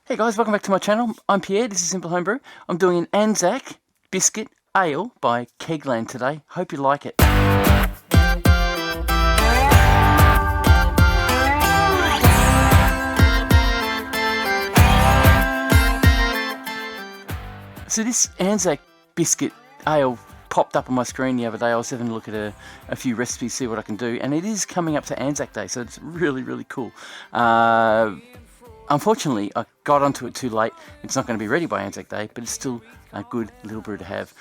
Hey guys, welcome back to my channel. I'm Pierre, this is Simple Homebrew. I'm doing an Anzac Biscuit Ale by Kegland today. Hope you like it. So this Anzac Biscuit Ale popped up on my screen the other day. I was having a look at a few recipes, see what I can do, and it is coming up to Anzac Day, so it's really cool. Unfortunately, I got onto it too late. It's not going to be ready by Anzac Day, but it's still a good little brew to have.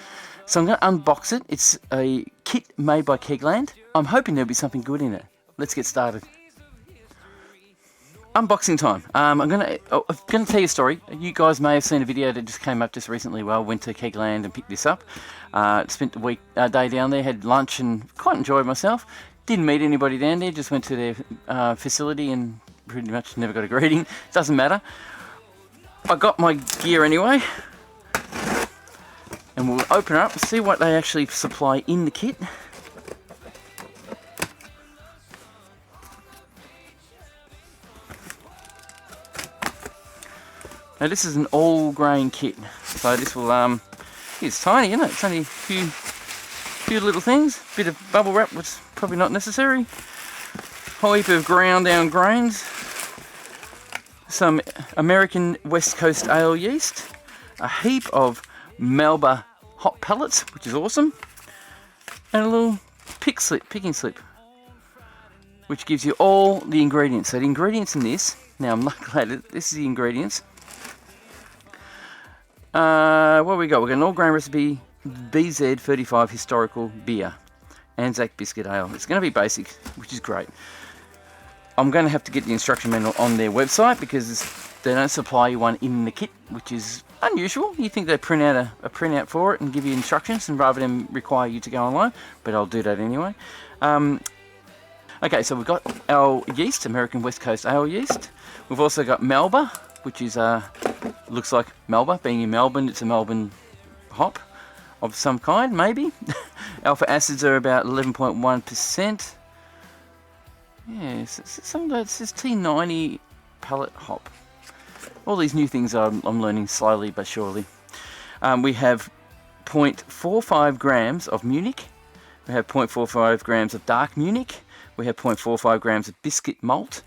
So I'm going to unbox it. It's a kit made by Kegland. I'm hoping there'll be something good in it. Let's get started. Unboxing time. I'm going to tell you a story. You guys may have seen a video that just came up just recently. Well, I went to Kegland and picked this up. Spent a day down there, had lunch and quite enjoyed myself. Didn't meet anybody down there, just went to their facility and pretty much never got a greeting. Doesn't matter. I got my gear anyway. And we'll open it up and see what they actually supply in the kit. Now this is an all grain kit. So this will it's tiny, isn't it? It's only a few little things. Bit of bubble wrap, which is probably not necessary. Whole heap of ground down grains, some American West Coast ale yeast, a heap of Melba hot pellets, which is awesome, and a little picking slip, which gives you all the ingredients. So the ingredients in this, now I'm not glad this is the ingredients. What we got? We've got an all grain recipe, BZ35 historical beer, Anzac Biscuit Ale. It's going to be basic, which is great. I'm going to have to get the instruction manual on their website because they don't supply you one in the kit, which is unusual. You think they'd print out a printout for it and give you instructions, and rather than require you to go online, but I'll do that anyway. Okay, so we've got our yeast, American West Coast ale yeast. We've also got Melba, which is looks like Melba. Being in Melbourne, it's a Melbourne hop of some kind, maybe. Alpha acids are about 11.1%. Yes, some of it says T90 pellet hop. All these new things I'm learning slowly but surely. We have 0.45 grams of Munich. We have 0.45 grams of dark Munich. We have 0.45 grams of biscuit malt.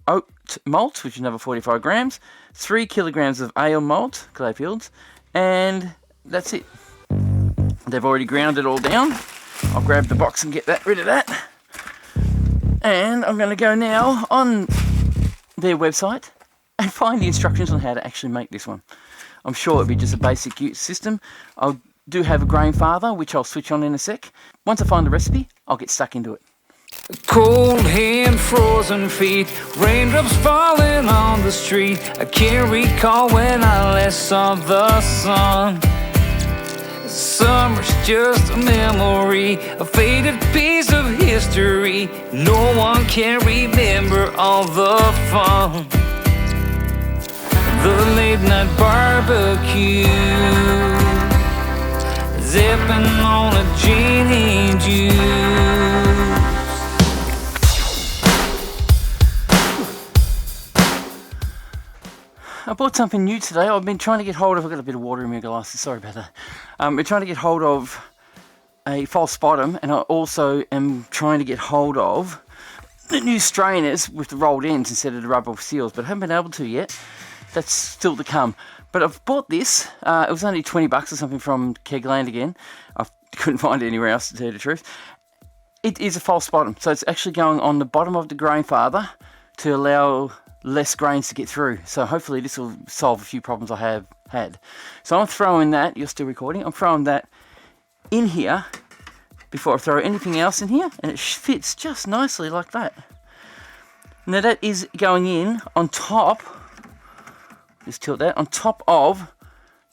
Oat malt, which is another 45 grams. 3 kilograms of ale malt, Clayfields. And that's it. They've already ground it all down. I'll grab the box and get rid of that. And I'm going to go now on their website and find the instructions on how to actually make this one. I'm sure it'll be just a basic system. I do have a Garainfather, which I'll switch on in a sec. Once I find the recipe, I'll get stuck into it. Cold hand, frozen feet, raindrops falling on the street. I can't recall when I last saw the sun. Summer's just a memory, a faded piece of history. No one can remember all the fun. The late night barbecue, zipping on a gin and juice. I bought something new today. I've been trying to get hold of, I've got a bit of water in my glasses, sorry about that. We're trying to get hold of a false bottom, and I also am trying to get hold of the new strainers with the rolled ends instead of the rubber seals, but I haven't been able to yet. That's still to come. But I've bought this. It was only 20 bucks or something from Kegland again. I couldn't find it anywhere else, to tell you the truth. It is a false bottom, so it's actually going on the bottom of the Garainfather to allow less grains to get through. So hopefully this will solve a few problems I have had. So I'm throwing that, you're still recording, I'm throwing that in here before I throw anything else in here, and it fits just nicely like that. Now that is going in on top, just tilt that, on top of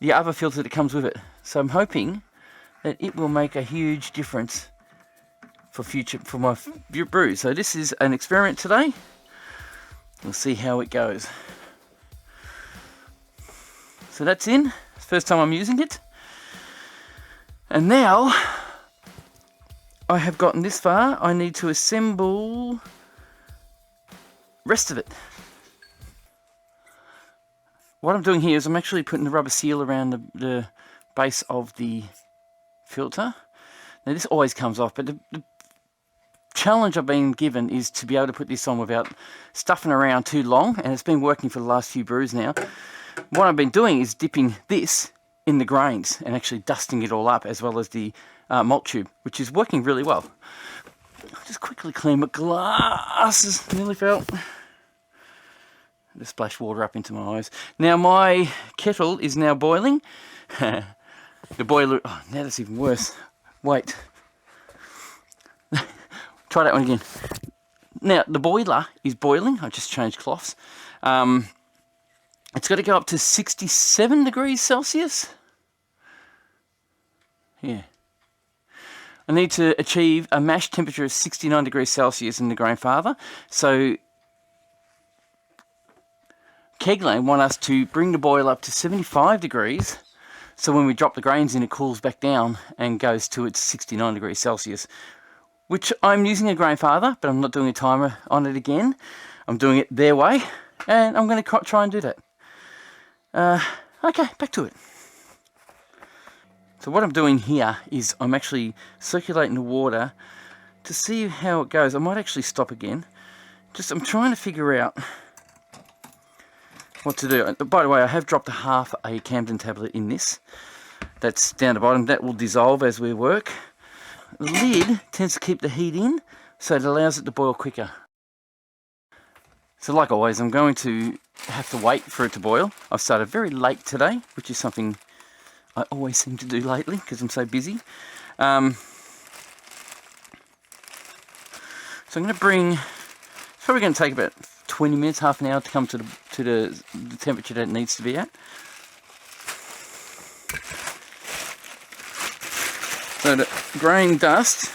the other filter that comes with it. So I'm hoping that it will make a huge difference for my brew. So this is an experiment today. We'll see how it goes. So that's in. First time I'm using it. And now I have gotten this far. I need to assemble rest of it. what I'm doing here is I'm actually putting the rubber seal around the base of the filter. Now this always comes off, but the challenge I've been given is to be able to put this on without stuffing around too long, and it's been working for the last few brews now. What I've been doing is dipping this in the grains and actually dusting it all up, as well as the malt tube, which is working really well. I'll just quickly clean my glasses. Nearly fell. Just splashed water up into my eyes. Now my kettle is now boiling. The boiler, oh, now that's even worse. Wait. Try that one again. Now the boiler is boiling. I just changed cloths. It's got to go up to 67 degrees Celsius. Yeah. I need to achieve a mash temperature of 69 degrees Celsius in the Garainfather. So Kegland want us to bring the boil up to 75 degrees. So when we drop the grains in, it cools back down and goes to its 69 degrees Celsius. Which I'm using a Garainfather, but I'm not doing a timer on it again. I'm doing it their way, and I'm going to try and do that. Okay, back to it. So what I'm doing here is I'm actually circulating the water to see how it goes. I might actually stop again. I'm trying to figure out what to do. By the way, I have dropped half a Camden tablet in this. That's down the bottom. That will dissolve as we work. The lid tends to keep the heat in, so it allows it to boil quicker. So like always, I'm going to have to wait for it to boil. I've started very late today, which is something I always seem to do lately because I'm so busy. So I'm going to bring, it's probably going to take about 20 minutes, half an hour to come to the temperature that it needs to be at. So the grain dust,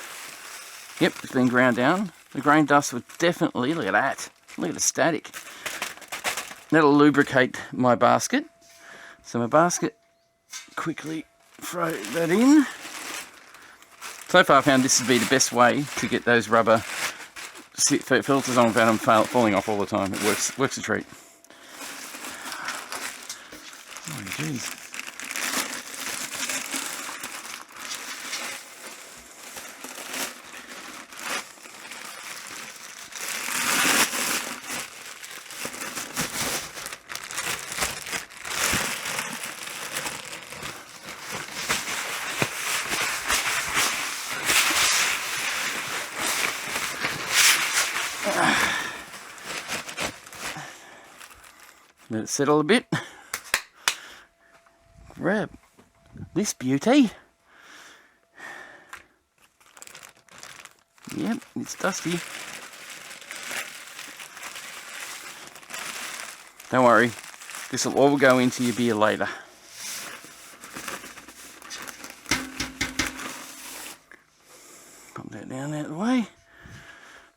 yep, it's been ground down. The grain dust would definitely, look at that, look at the static. That'll lubricate my basket. So my basket, quickly throw that in. So far I found this to be the best way to get those rubber filters on without them falling off all the time. It works a treat. Oh jeez. Let it settle a bit. Grab this beauty. Yep, it's dusty. Don't worry, this will all go into your beer later. Pop that down out of the way.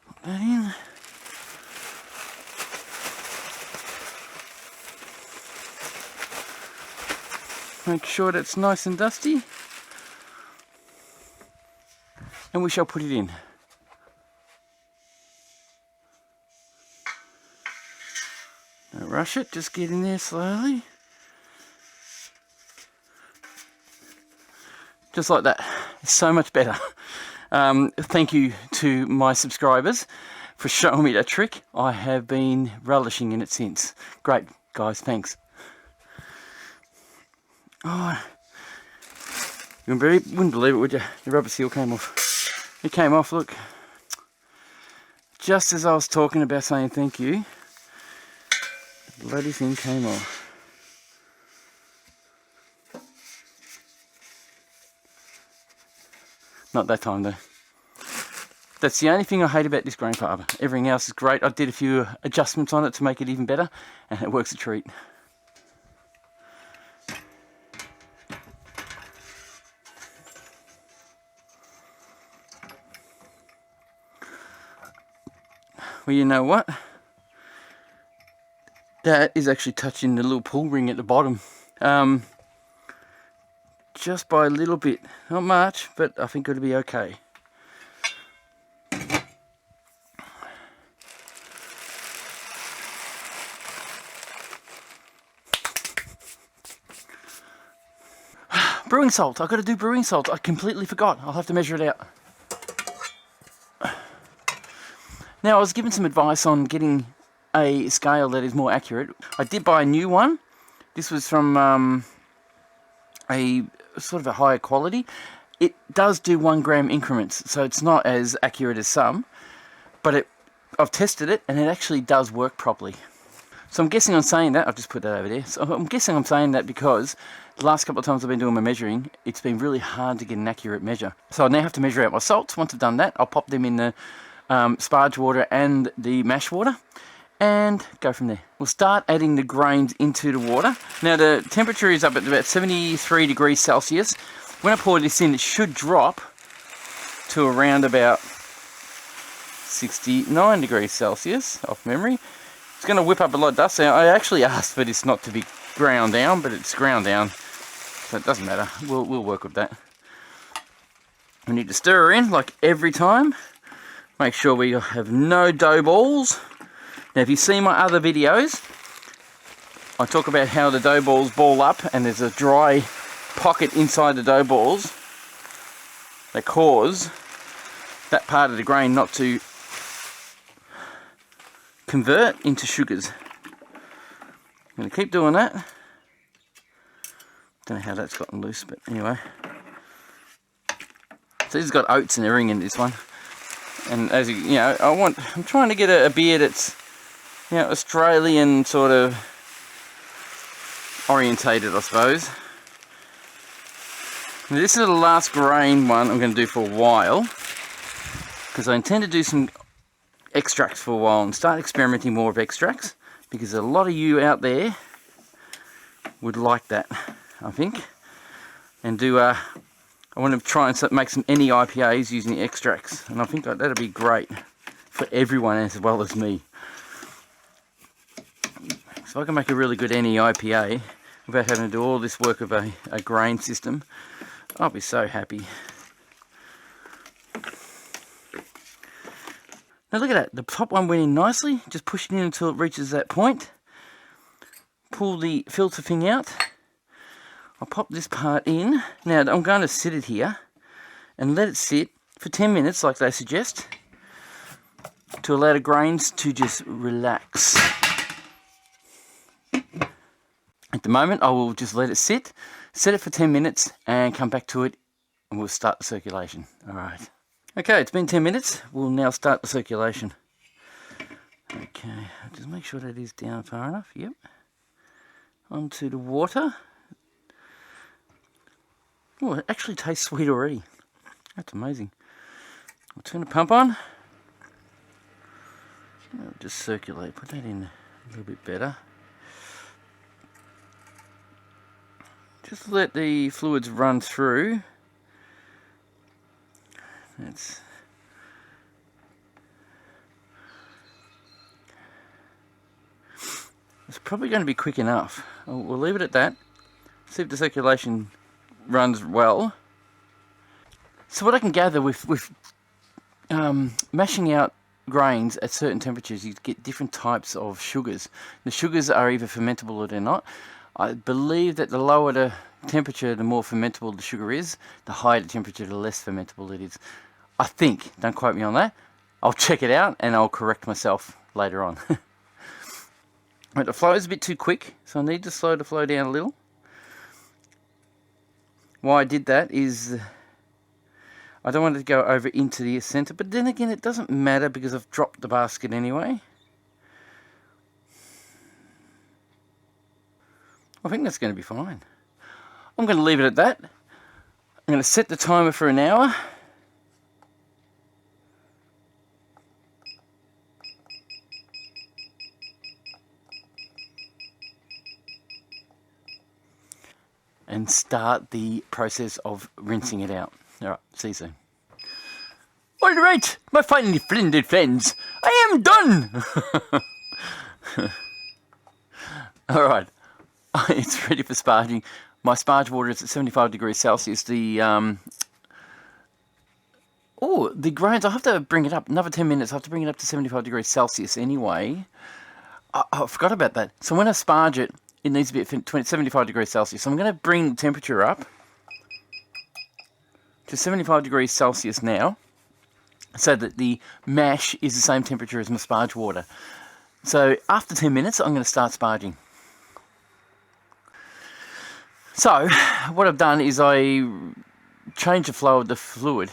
Pop that in. Make sure that's nice and dusty, and we shall put it in. Don't rush it, just get in there slowly. Just like that. It's so much better. Thank you to my subscribers for showing me that trick. I have been relishing in it since. Great, guys, thanks. Oh, you wouldn't believe it, would you? The rubber seal came off. It came off, look. Just as I was talking about saying thank you, the bloody thing came off. Not that time though. That's the only thing I hate about this Garainfather. Everything else is great. I did a few adjustments on it to make it even better, and it works a treat. Well, you know what? That is actually touching the little pull ring at the bottom. Just by a little bit. Not much, but I think it'll be okay. brewing salt. I've got to do brewing salt. I completely forgot. I'll have to measure it out. Now, I was given some advice on getting a scale that is more accurate. I did buy a new one. This was from a sort of a higher quality. It does do 1 gram increments, so it's not as accurate as some, but I've tested it and it actually does work properly. So I'm guessing I'm saying that, I've just put that over there, so I'm guessing I'm saying that because the last couple of times I've been doing my measuring, it's been really hard to get an accurate measure. So I now have to measure out my salts. Once I've done that, I'll pop them in the sparge water and the mash water and go from there. We'll start adding the grains into the water. Now the temperature is up at about 73 degrees Celsius. When I pour this in, it should drop to around about 69 degrees Celsius off memory. It's going to whip up a lot of dust. Now, I actually asked for this not to be ground down, but it's ground down, so it doesn't matter. We'll work with that. We need to stir her in like every time. Make sure we have no dough balls. Now, if you see my other videos, I talk about how the dough balls ball up and there's a dry pocket inside the dough balls that cause that part of the grain not to convert into sugars. I'm going to keep doing that. Don't know how that's gotten loose, but anyway. So this has got oats and everything in this one. And as you know, I'm trying to get a beer that's, you know, Australian sort of orientated, I suppose. Now, this is the last grain one I'm going to do for a while, because I intend to do some extracts for a while and start experimenting more with extracts, because a lot of you out there would like that, I think. And I want to try and make some NE IPAs using the extracts, and I think that'll be great for everyone as well as me. So I can make a really good NE IPA without having to do all this work of a grain system. I'll be so happy. Now look at that, the top one went in nicely. Just push it in until it reaches that point. Pull the filter thing out. I'll pop this part in. Now I'm going to sit it here and let it sit for 10 minutes like they suggest, to allow the grains to just relax. At the moment I will just let it sit, set it for 10 minutes and come back to it and we'll start the circulation. Alright. Okay, it's been 10 minutes. We'll now start the circulation. Okay, just make sure that is down far enough. Yep. Onto the water. Oh, it actually tastes sweet already. That's amazing. I'll turn the pump on. I'll just circulate. Put that in a little bit better. Just let the fluids run through. It's probably going to be quick enough. We'll leave it at that. See if the circulation runs well. So what I can gather with mashing out grains at certain temperatures, you get different types of sugars. The sugars are either fermentable or they're not. I believe that the lower the temperature, the more fermentable the sugar is. The higher the temperature, the less fermentable it is. I think, don't quote me on that. I'll check it out and I'll correct myself later on. But the flow is a bit too quick, so I need to slow the flow down a little. Why I did that is I don't want it to go over into the center, but then again it doesn't matter because I've dropped the basket anyway. I think that's going to be fine. I'm going to leave it at that. I'm going to set the timer for an hour. And start the process of rinsing it out. Alright, see you soon. Alright, my finely friended friends, I am done! Alright, it's ready for sparging. My sparge water is at 75 degrees Celsius. The grains, I have to bring it up another 10 minutes. I have to bring it up to 75 degrees Celsius anyway. I forgot about that. So when I sparge it, it needs to be at 75 degrees Celsius. So I'm going to bring the temperature up to 75 degrees Celsius now, so that the mash is the same temperature as my sparge water. So after 10 minutes, I'm going to start sparging. So what I've done is I changed the flow of the fluid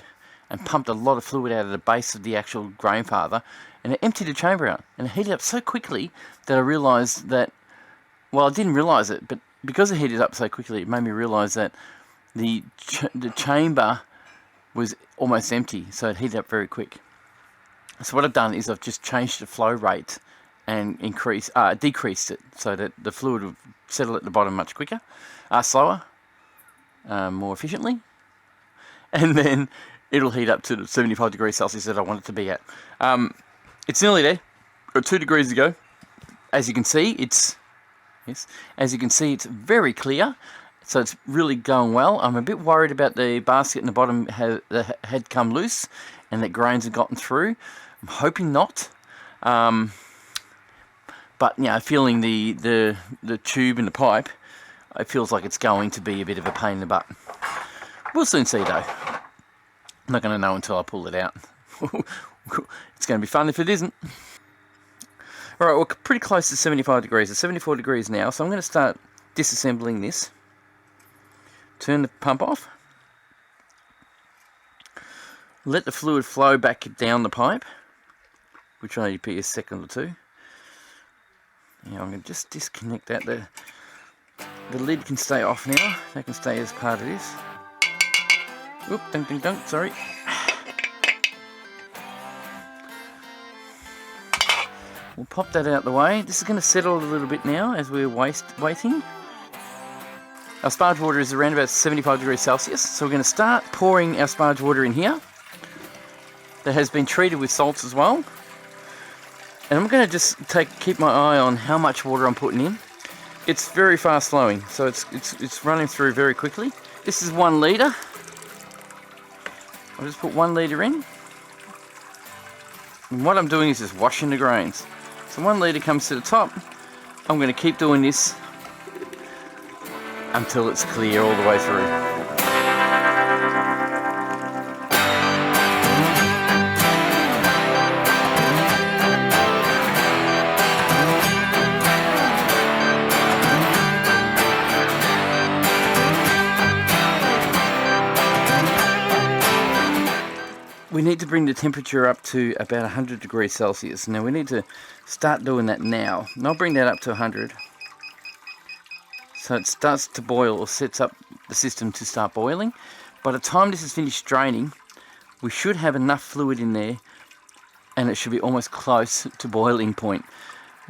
and pumped a lot of fluid out of the base of the actual Garainfather, and it emptied the chamber out, and it heated up so quickly that I realised that, well, I didn't realise it, but because it heated up so quickly, it made me realise that the chamber was almost empty, so it heated up very quick. So what I've done is I've just changed the flow rate and decreased it so that the fluid will settle at the bottom much quicker, slower, more efficiently, and then it'll heat up to the 75 degrees Celsius that I want it to be at. It's nearly there. Got 2 degrees to go. As you can see, it's very clear. So it's really going well. I'm a bit worried about the basket in the bottom that had come loose and that grains have gotten through. I'm hoping not. But feeling the tube and the pipe, it feels like it's going to be a bit of a pain in the butt. We'll soon see though. I'm not going to know until I pull it out. It's going to be fun if it isn't. Alright, we're pretty close to 75 degrees. It's 74 degrees now, so I'm going to start disassembling this. Turn the pump off. Let the fluid flow back down the pipe, which will only be a second or two. Now I'm going to just disconnect that. The lid can stay off now. That can stay as part of this. Oop, dunk, dunk, dunk, sorry. We'll pop that out the way. This is going to settle a little bit now as we're waiting. Our sparge water is around about 75 degrees Celsius, so we're going to start pouring our sparge water in here. That has been treated with salts as well. And I'm going to just keep my eye on how much water I'm putting in. It's very fast flowing, so it's running through very quickly. This is 1 litre. I'll just put 1 litre in. And what I'm doing is just washing the grains. So 1 litre comes to the top. I'm going to keep doing this until it's clear all the way through. We need to bring the temperature up to about 100 degrees Celsius. Now we need to start doing that now. And I'll bring that up to 100. So it starts to boil, or sets up the system to start boiling. By the time this is finished draining, we should have enough fluid in there, and it should be almost close to boiling point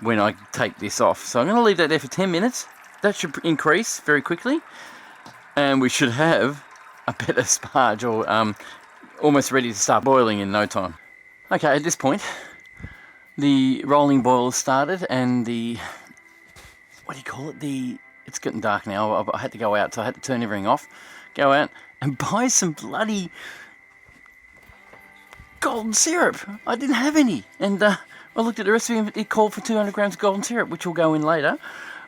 when I take this off. So I'm going to leave that there for 10 minutes. That should increase very quickly, and we should have a better sparge, or almost ready to start boiling in no time. Okay, at this point, the rolling boil has started, and it's getting dark now. I had to go out, so I had to turn everything off, go out and buy some bloody golden syrup. I didn't have any, and I looked at the recipe and it called for 200 grams of golden syrup, which will go in later.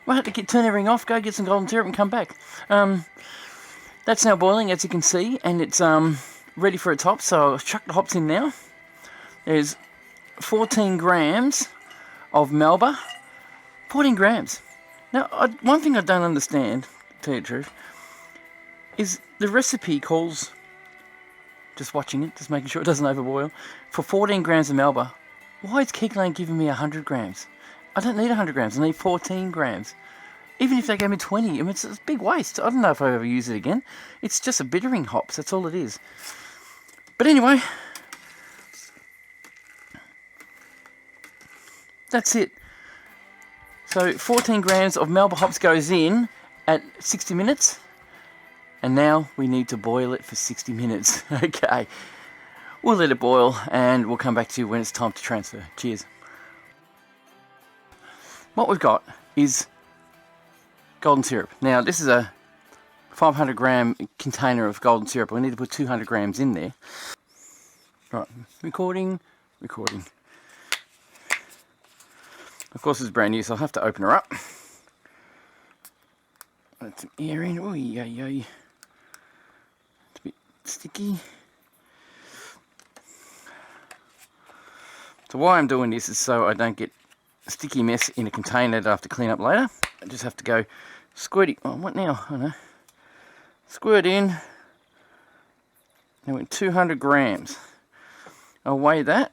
I had to turn everything off, go get some golden syrup and come back. That's now boiling, as you can see, and it's ready for its hops, so I'll chuck the hops in now. There's 14 grams of Melba. 14 grams. Now, one thing I don't understand, to tell you the truth, is the recipe calls, just watching it, just making sure it doesn't overboil, for 14 grams of Melba. Why is Kegland giving me 100 grams? I don't need 100 grams, I need 14 grams. Even if they gave me 20, I mean, it's a big waste. I don't know if I ever use it again. It's just a bittering hops, that's all it is. But anyway, that's it. So 14 grams of Melba hops goes in at 60 minutes. And now we need to boil it for 60 minutes. Okay. We'll let it boil and we'll come back to you when it's time to transfer. Cheers. What we've got is golden syrup. Now this is a 500 gram container of golden syrup. We need to put 200 grams in there. Right, recording. Of course it's brand new, so I'll have to open her up. Let some air in. Oh, yeah. It's a bit sticky. So why I'm doing this is so I don't get a sticky mess in a container that I have to clean up later. I just have to go squirt it. Oh, what now? I don't know. Squirt in. Now we're 200 grams. I'll weigh that.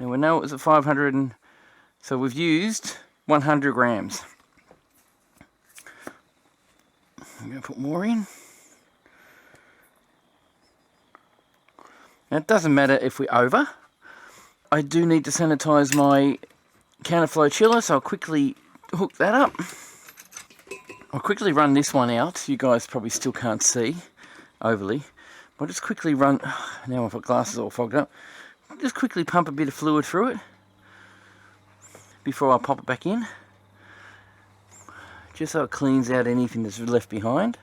Now we know it was at 500, and so we've used 100 grams. I'm going to put more in. Now it doesn't matter if we're over. I do need to sanitize my counterflow chiller, so I'll quickly hook that up. I'll quickly run this one out. You guys probably still can't see overly. I'll just quickly run. Now I've got glasses all fogged up. Just quickly pump a bit of fluid through it before I pop it back in, just so it cleans out anything that's left behind.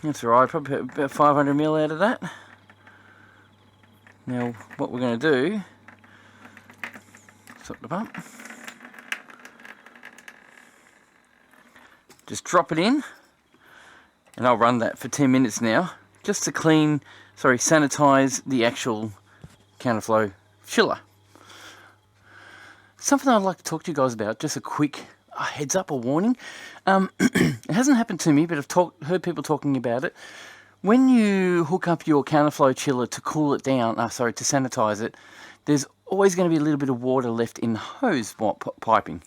That's alright, probably about 500 ml out of that. Now what we're going to do, stop the pump, just drop it in, and I'll run that for 10 minutes now, just to sanitize the actual counterflow chiller. Something I'd like to talk to you guys about, just a quick heads up or warning. It hasn't happened to me, but I've heard people talking about it. When you hook up your counterflow chiller to cool it down, to sanitize it, there's always going to be a little bit of water left in the hose piping.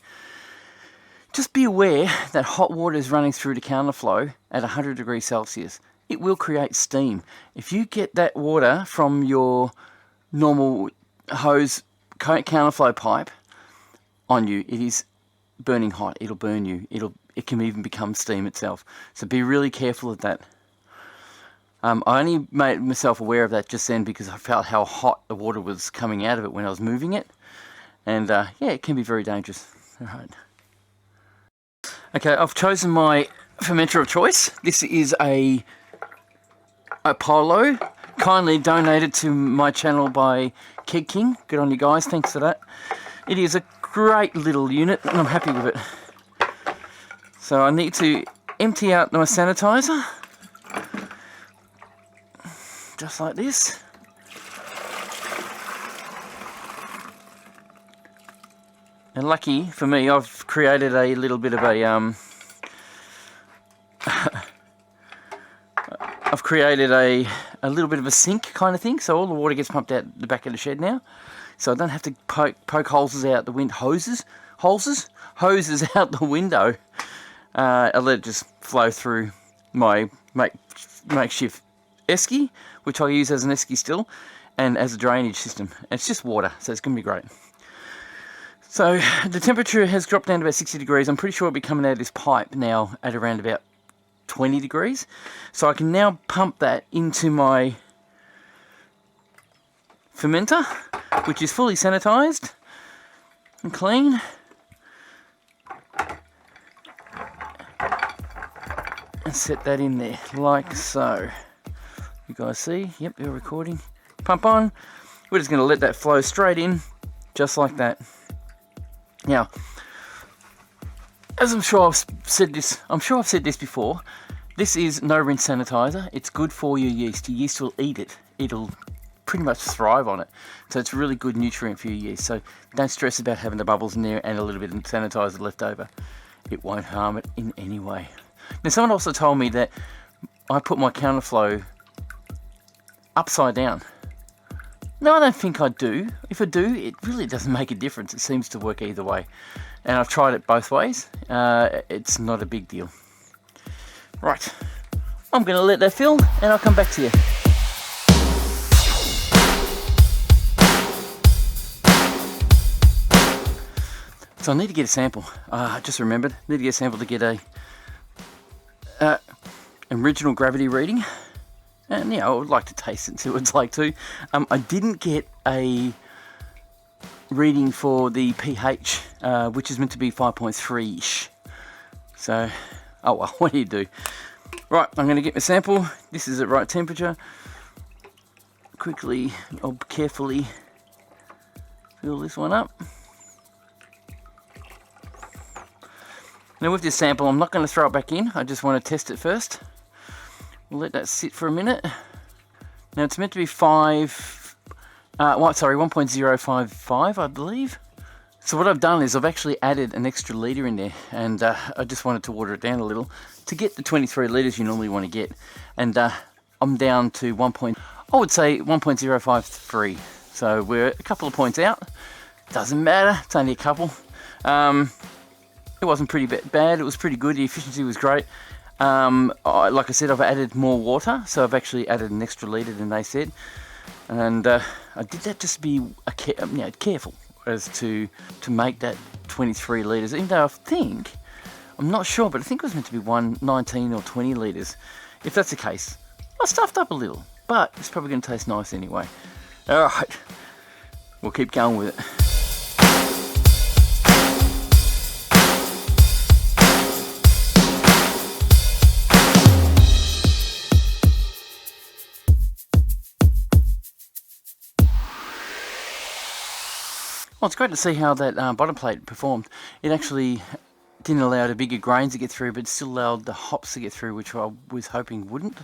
Just be aware that hot water is running through the counterflow at 100 degrees Celsius. It will create steam. If you get that water from your normal hose counterflow pipe on you, it is burning hot. It'll burn you. It can even become steam itself. So be really careful of that. I only made myself aware of that just then because I felt how hot the water was coming out of it when I was moving it. And yeah, it can be very dangerous. All right. Okay, I've chosen my fermenter of choice. This is a Apollo, kindly donated to my channel by Keg King. Good on you guys, thanks for that. It is a great little unit and I'm happy with it. So I need to empty out my sanitizer, just like this. And lucky for me, I've created a little bit of a little bit of a sink kind of thing, so all the water gets pumped out the back of the shed now. So I don't have to poke hoses out the window, hoses out the window. I let it just flow through my makeshift esky, which I use as an esky still, and as a drainage system. And it's just water, so it's going to be great. So the temperature has dropped down to about 60 degrees. I'm pretty sure it'll be coming out of this pipe now at around about 20 degrees. So I can now pump that into my fermenter, which is fully sanitized and clean. And set that in there like so. You guys see? Yep, you're recording. Pump on. We're just going to let that flow straight in, just like that. Now, as I'm sure I've said this before, this is no rinse sanitizer. It's good for your yeast. Your yeast will eat it. It'll pretty much thrive on it. So it's a really good nutrient for your yeast. So don't stress about having the bubbles in there and a little bit of sanitizer left over. It won't harm it in any way. Now, someone also told me that I put my counterflow upside down. No, I don't think I do. If I do, it really doesn't make a difference. It seems to work either way. And I've tried it both ways. It's not a big deal. Right. I'm going to let that fill and I'll come back to you. So I need to get a sample. I just remembered. I need to get a sample to get a original gravity reading. And yeah, I would like to taste it and see what it's like too. I didn't get a reading for the pH, which is meant to be 5.3-ish. So, oh well, what do you do? Right, I'm going to get my sample. This is at right temperature. Quickly, I'll carefully fill this one up. Now with this sample, I'm not going to throw it back in. I just want to test it first. We'll let that sit for a minute. Now it's meant to be 1.055, I believe. So what I've done is I've actually added an extra litre in there, and I just wanted to water it down a little to get the 23 litres you normally want to get. And I'm down to 1.053. So we're a couple of points out. Doesn't matter, it's only a couple. It wasn't pretty bad, it was pretty good, the efficiency was great. Like I said, I've added more water, so I've actually added an extra litre than they said. And I did that just to be careful as to make that 23 litres, even though I'm not sure, but I think it was meant to be 19 or 20 litres. If that's the case, I stuffed up a little, but it's probably going to taste nice anyway. Alright, we'll keep going with it. Well, it's great to see how that bottom plate performed. It actually didn't allow the bigger grains to get through, but still allowed the hops to get through, which I was hoping wouldn't.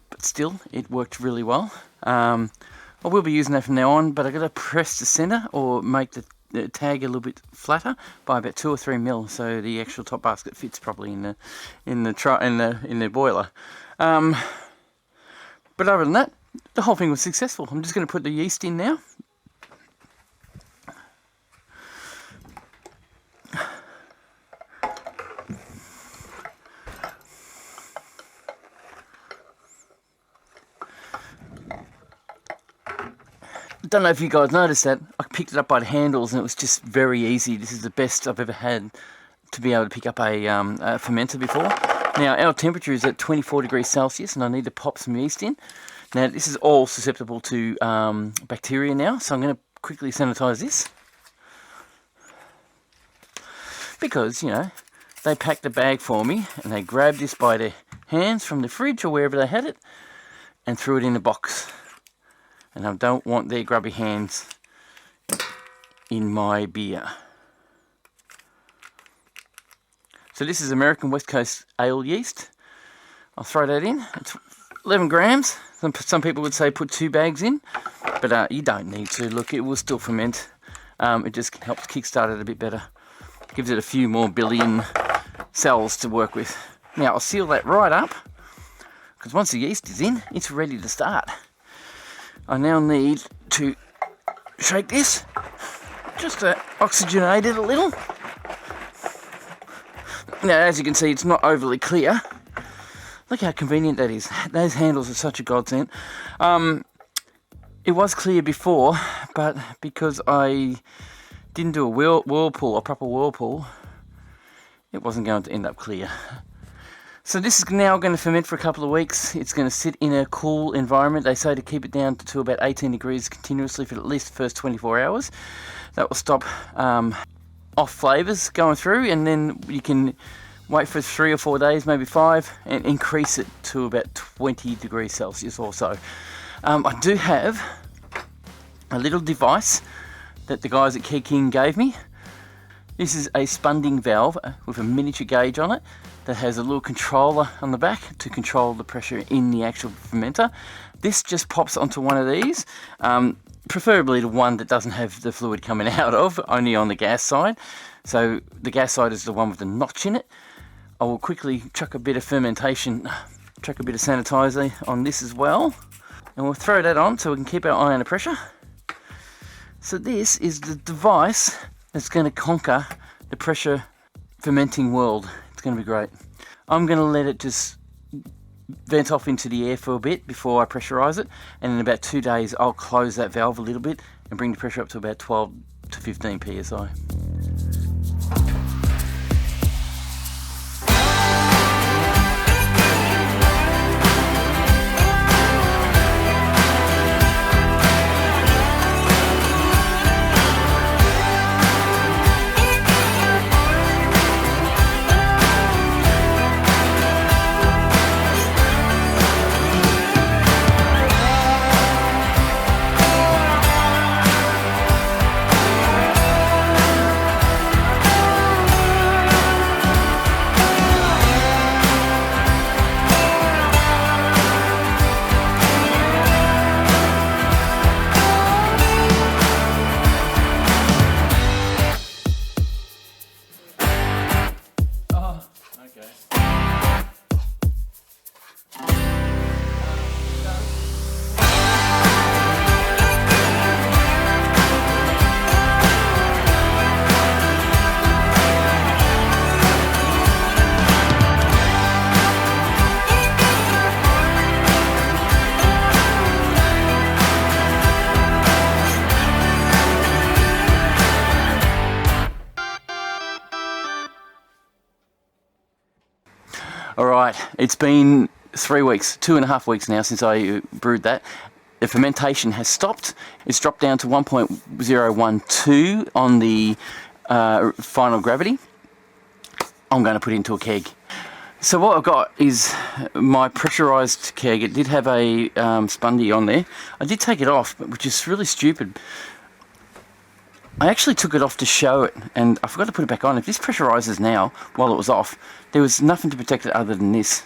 But still, it worked really well. I will be using that from now on, but I've got to press the centre or make the tag a little bit flatter by about 2 or 3 mil, so the actual top basket fits properly in the boiler. But other than that, the whole thing was successful. I'm just going to put the yeast in now. Don't know if you guys noticed that. I picked it up by the handles and it was just very easy. This is the best I've ever had to be able to pick up a fermenter before. Now our temperature is at 24 degrees Celsius and I need to pop some yeast in. Now this is all susceptible to bacteria now, so I'm going to quickly sanitize this. Because, you know, they packed the bag for me and they grabbed this by their hands from the fridge or wherever they had it and threw it in a box. And I don't want their grubby hands in my beer. So this is American West Coast Ale yeast. I'll throw that in. It's 11 grams. Some people would say put 2 bags in, but you don't need to. Look, it will still ferment. It just helps kickstart it a bit better. Gives it a few more billion cells to work with. Now I'll seal that right up, because once the yeast is in, it's ready to start. I now need to shake this just to oxygenate it a little. Now, as you can see, it's not overly clear. Look how convenient that is. Those handles are such a godsend. It was clear before, but because I didn't do a proper whirlpool, it wasn't going to end up clear. So this is now going to ferment for a couple of weeks. It's going to sit in a cool environment. They say to keep it down to about 18 degrees continuously for at least the first 24 hours. That will stop off flavours going through, and then you can wait for 3 or 4 days, maybe 5, and increase it to about 20 degrees Celsius or so. I do have a little device that the guys at Kegland gave me. This is a spunding valve with a miniature gauge on it that has a little controller on the back to control the pressure in the actual fermenter. This just pops onto one of these, preferably the one that doesn't have the fluid coming out of, only on the gas side. So the gas side is the one with the notch in it. I will quickly chuck a bit of fermentation, chuck a bit of sanitizer on this as well, and we'll throw that on so we can keep our eye under pressure. So this is the device that's going to conquer the pressure fermenting world. It's going to be great. I'm going to let it just vent off into the air for a bit before I pressurise it, and in about 2 days I'll close that valve a little bit and bring the pressure up to about 12 to 15 psi. Alright, it's been 3 weeks, 2.5 weeks now since I brewed that. The fermentation has stopped. It's dropped down to 1.012 on the final gravity. I'm going to put it into a keg. So what I've got is my pressurised keg. It did have a spundy on there. I did take it off, which is really stupid. I actually took it off to show it, and I forgot to put it back on. If this pressurises now, while it was off, there was nothing to protect it other than this.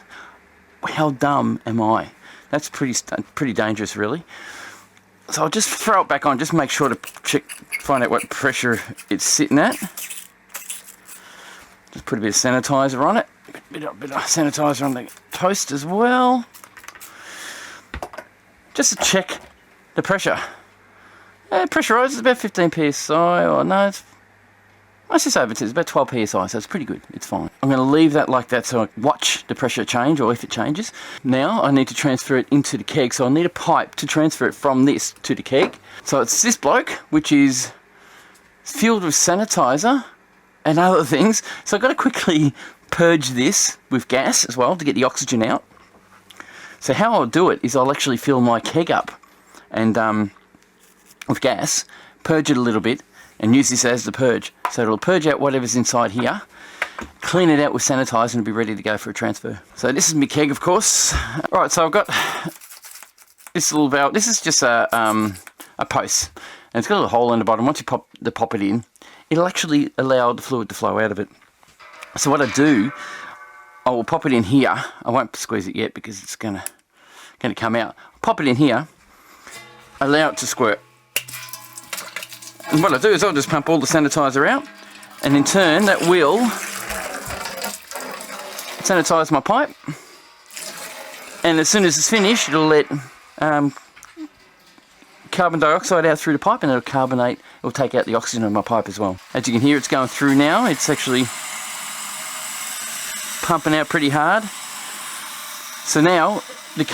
How dumb am I? That's pretty dangerous, really. So I'll just throw it back on, just make sure to check, find out what pressure it's sitting at. Just put a bit of sanitizer on it. A bit of sanitizer on the toast as well. Just to check the pressure. Pressurised is about 15 psi, or no, it's just over, it's about 12 psi, so it's pretty good, it's fine. I'm going to leave that like that so I watch the pressure change, or if it changes. Now I need to transfer it into the keg, so I need a pipe to transfer it from this to the keg. So it's this bloke, which is filled with sanitizer and other things. So I've got to quickly purge this with gas as well to get the oxygen out. So how I'll do it is I'll actually fill my keg up and with gas, purge it a little bit, and use this as the purge. So it'll purge out whatever's inside here, clean it out with sanitizer, and be ready to go for a transfer. So this is my keg, of course. Right, so I've got this little valve. This is just a post, and it's got a little hole in the bottom. Once you pop it in, it'll actually allow the fluid to flow out of it. So what I do, I will pop it in here. I won't squeeze it yet because it's gonna come out. Pop it in here, allow it to squirt. And what I do is I'll just pump all the sanitizer out, and in turn that will sanitize my pipe, and as soon as it's finished it'll let carbon dioxide out through the pipe, and it'll carbonate, it'll take out the oxygen of my pipe as well. As you can hear, it's going through now. It's actually pumping out pretty hard. So now the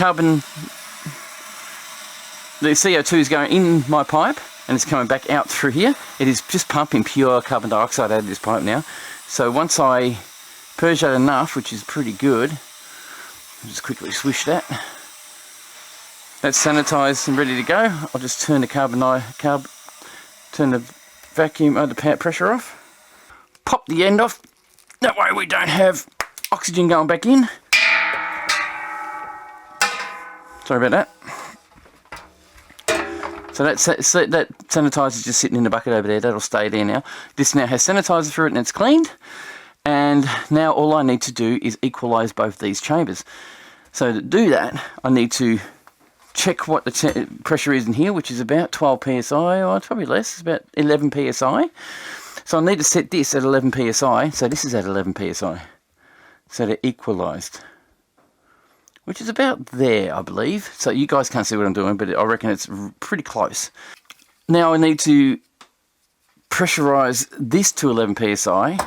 CO2 is going in my pipe, and it's coming back out through here. It is just pumping pure carbon dioxide out of this pipe now. So once I purge that enough, which is pretty good, I'll just quickly swish that. That's sanitized and ready to go. I'll just turn the turn the vacuum, the pressure off. Pop the end off. That way we don't have oxygen going back in. Sorry about that. So that sanitizer is just sitting in the bucket over there. That'll stay there now. This now has sanitizer through it and it's cleaned. And now all I need to do is equalise both these chambers. So to do that, I need to check what the pressure is in here, which is about 12 psi, or it's probably less. It's about 11 psi. So I need to set this at 11 psi. So this is at 11 psi. So they're equalised, which is about there, I believe. So you guys can't see what I'm doing, but I reckon it's pretty close. Now I need to pressurise this to 11 psi.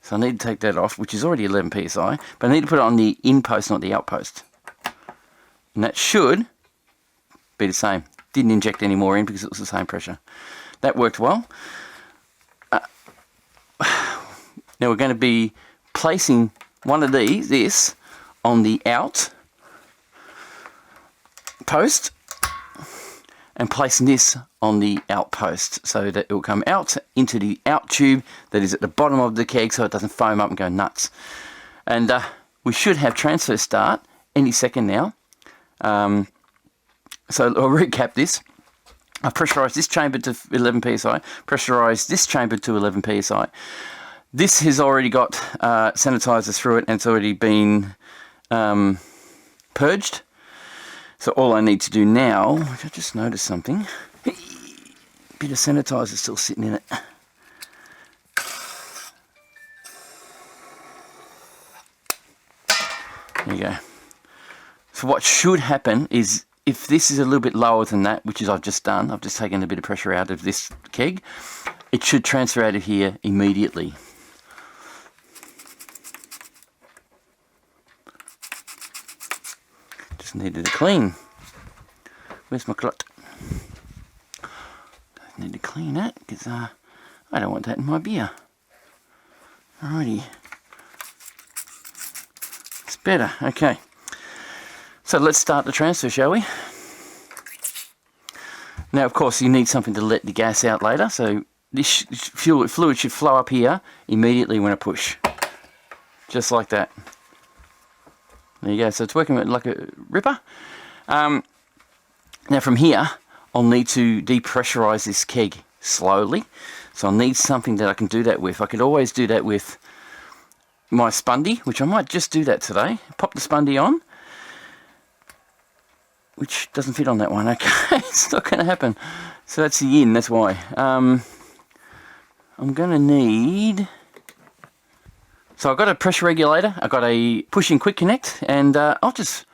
So I need to take that off, which is already 11 psi, but I need to put it on the in post, not the out post. And that should be the same. Didn't inject any more in because it was the same pressure. That worked well. Now we're going to be placing one of this on the out post and placing this on the outpost so that it will come out into the out tube that is at the bottom of the keg so it doesn't foam up and go nuts. And we should have transfer start any second now. So I'll recap this. I've pressurised this chamber to 11 psi, pressurised this chamber to 11 psi. This has already got sanitizer through it and it's already been purged. So all I need to do now, I just noticed something, a bit of sanitizer still sitting in it. There you go. So what should happen is, if this is a little bit lower than that, which is I've just done, I've just taken a bit of pressure out of this keg, it should transfer out of here immediately. Just needed to clean. Where's my clot? Need to clean that because I don't want that in my beer. Alrighty. It's better. Okay. So let's start the transfer, shall we? Now, of course, you need something to let the gas out later, so this fluid should flow up here immediately when I push. Just like that. There you go. So it's working like a ripper. Now from here, I'll need to depressurize this keg slowly. So I'll need something that I can do that with. I could always do that with my spundy, which I might just do that today. Pop the spundy on, which doesn't fit on that one. Okay, it's not going to happen. So that's the in, that's why. I'm going to need... So I've got a pressure regulator, I've got a push-in quick connect, and I'll just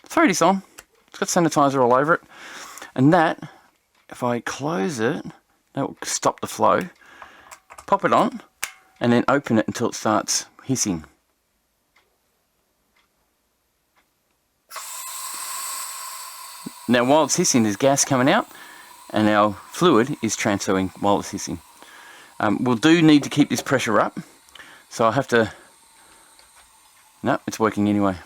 throw this on. It's got sanitizer all over it. And that, if I close it, that will stop the flow. Pop it on, and then open it until it starts hissing. Now while it's hissing, there's gas coming out, and our fluid is transferring while it's hissing. We'll need to keep this pressure up, so I'll have to... No, it's working anyway.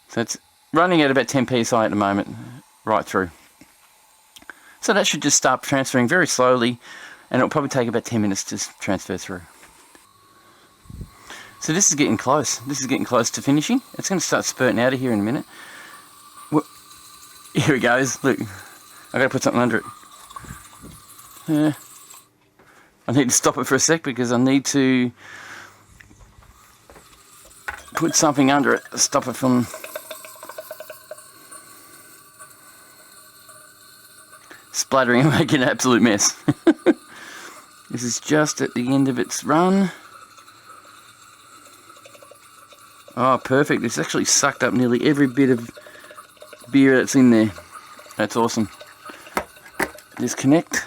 So it's running at about 10 psi at the moment, right through. So that should just start transferring very slowly, and it'll probably take about 10 minutes to transfer through. So this is getting close. This is getting close to finishing. It's going to start spurting out of here in a minute. Here it goes. Look, I've got to put something under it. I need to stop it for a sec because I need to put something under it to stop it from splattering and making an absolute mess. This is just at the end of its run. Oh, perfect. It's actually sucked up nearly every bit of beer that's in there. That's awesome. Disconnect.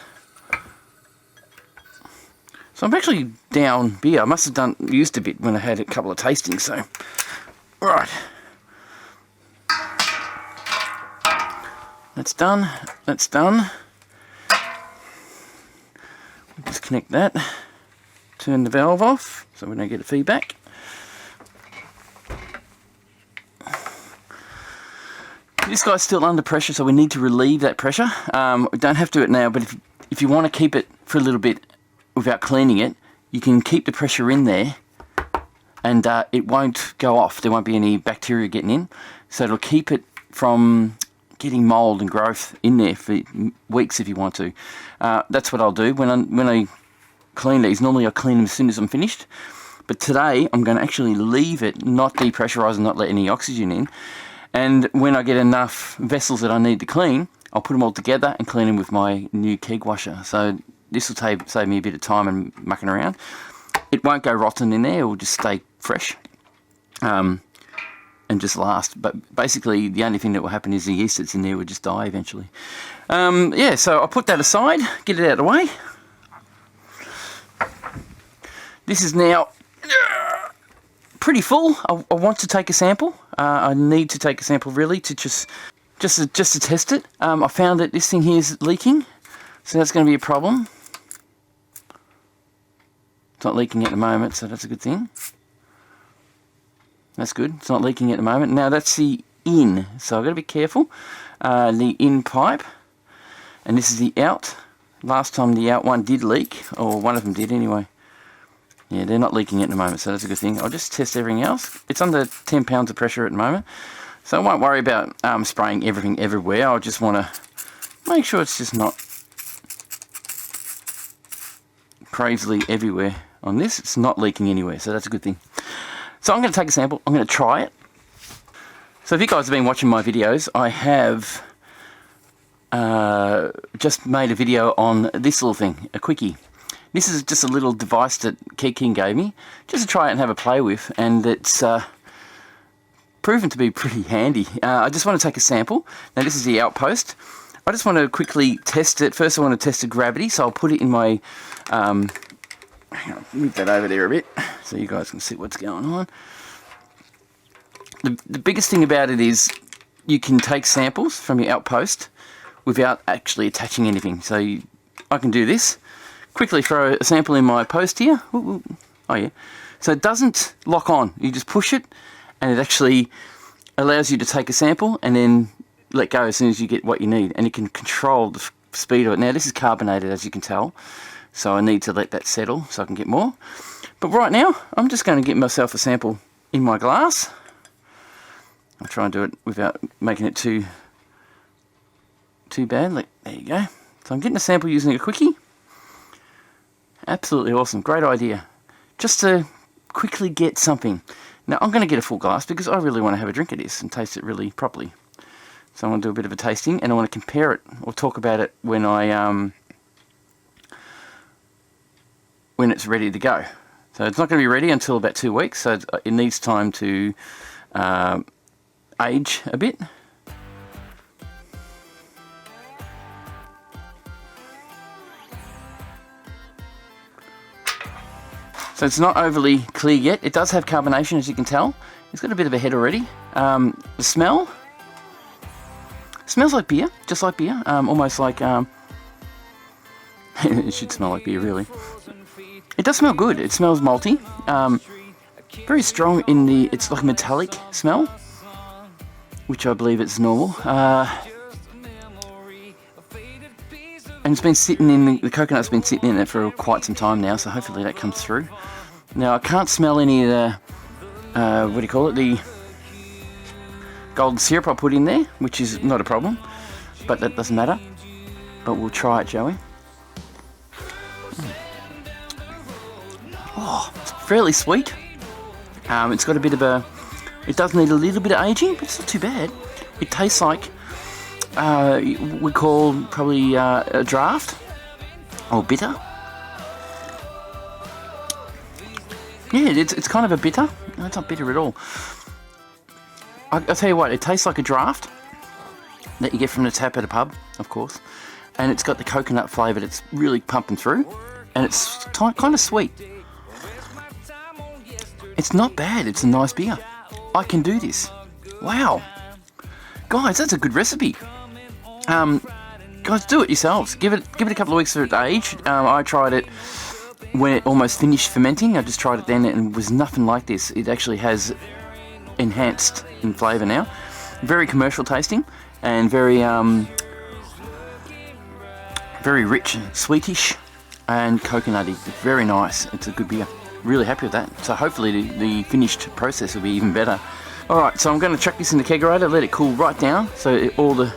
So I'm actually down beer. I must have used a bit when I had a couple of tastings, so... Right. That's done. That's done. Disconnect that. Turn the valve off so we don't get a feedback. This guy's still under pressure, so we need to relieve that pressure. We don't have to do it now, but if you want to keep it for a little bit without cleaning it, you can keep the pressure in there and it won't go off. There won't be any bacteria getting in, so it'll keep it from getting mold and growth in there for weeks if you want to. That's what I'll do when I clean these. Normally I clean them as soon as I'm finished, but today I'm going to actually leave it, not depressurize and not let any oxygen in. And when I get enough vessels that I need to clean, I'll put them all together and clean them with my new keg washer. So this will save me a bit of time and mucking around. It won't go rotten in there, it will just stay fresh and just last. But basically the only thing that will happen is the yeast that's in there will just die eventually. Yeah, so I'll put that aside, get it out of the way. This is now pretty full. I want to take a sample. I need to take a sample really to just to test it. I found that this thing here is leaking, so that's going to be a problem. It's not leaking at the moment, so that's a good thing. That's good. It's not leaking at the moment. Now that's the in, so I've got to be careful. The in pipe, and this is the out. Last time the out one did leak, or one of them did anyway. Yeah, they're not leaking at the moment, so that's a good thing. I'll just test everything else. It's under 10 pounds of pressure at the moment, so I won't worry about spraying everything everywhere. I just want to make sure it's just not crazily everywhere on this. It's not leaking anywhere, so that's a good thing. So I'm going to take a sample. I'm going to try it. So if you guys have been watching my videos, I have just made a video on this little thing, a Quickie. This is just a little device that Kegland gave me, just to try it and have a play with, and it's proven to be pretty handy. I just want to take a sample. Now this is the outpost. I just want to quickly test it. First I want to test the gravity, so I'll put it in my, hang on, move that over there a bit, so you guys can see what's going on. The biggest thing about it is you can take samples from your outpost without actually attaching anything. So I can do this. Quickly throw a sample in my post here. Ooh, ooh. Oh yeah. So it doesn't lock on. You just push it and it actually allows you to take a sample and then let go as soon as you get what you need. And you can control the speed of it. Now this is carbonated, as you can tell. So I need to let that settle so I can get more. But right now, I'm just going to get myself a sample in my glass. I'll try and do it without making it too bad. There you go. So I'm getting a sample using a Quickie. Absolutely awesome. Great idea. Just to quickly get something. Now I'm going to get a full glass because I really want to have a drink of this and taste it really properly. So I'm going to do a bit of a tasting and I want to compare it or talk about it when when it's ready to go. So it's not going to be ready until about 2 weeks, so it needs time to age a bit. So it's not overly clear yet. It does have carbonation, as you can tell. It's got a bit of a head already. The smell smells like beer, just like beer. Almost like it should smell like beer, really. It does smell good. It smells malty. Very strong in the. It's like a metallic smell, which I believe it's normal. And it's been sitting in, the coconut's been sitting in it for quite some time now, so hopefully that comes through. Now I can't smell any of the, what do you call it, the golden syrup I put in there, which is not a problem, but that doesn't matter. But we'll try it, shall we? Oh, it's fairly sweet. It's got a bit of a, it does need a little bit of aging, but it's not too bad. It tastes like, we call probably a draft or bitter. Yeah, it's kind of a bitter. No, it's not bitter at all. I'll tell you what, it tastes like a draft that you get from the tap at a pub, of course, and it's got the coconut flavour that's really pumping through, and it's kind of sweet. It's not bad. It's a nice beer. I can do this. Wow, guys, that's a good recipe. Guys, do it yourselves. Give it a couple of weeks for it to age. I tried it when it almost finished fermenting. I just tried it then and it was nothing like this. It actually has enhanced in flavour now. Very commercial tasting and very very rich, sweetish and coconutty. Very nice. It's a good beer. Really happy with that. So hopefully the finished process will be even better. Alright, so I'm going to chuck this in the kegerator, let it cool right down so all the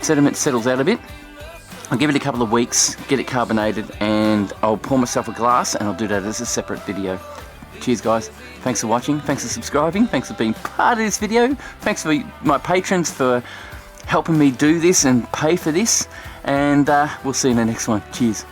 sediment settles out a bit. I'll give it a couple of weeks, get it carbonated, and I'll pour myself a glass, and I'll do that as a separate video. Cheers, guys. Thanks for watching. Thanks for subscribing. Thanks for being part of this video. Thanks for my patrons for helping me do this and pay for this. And we'll see you in the next one. Cheers.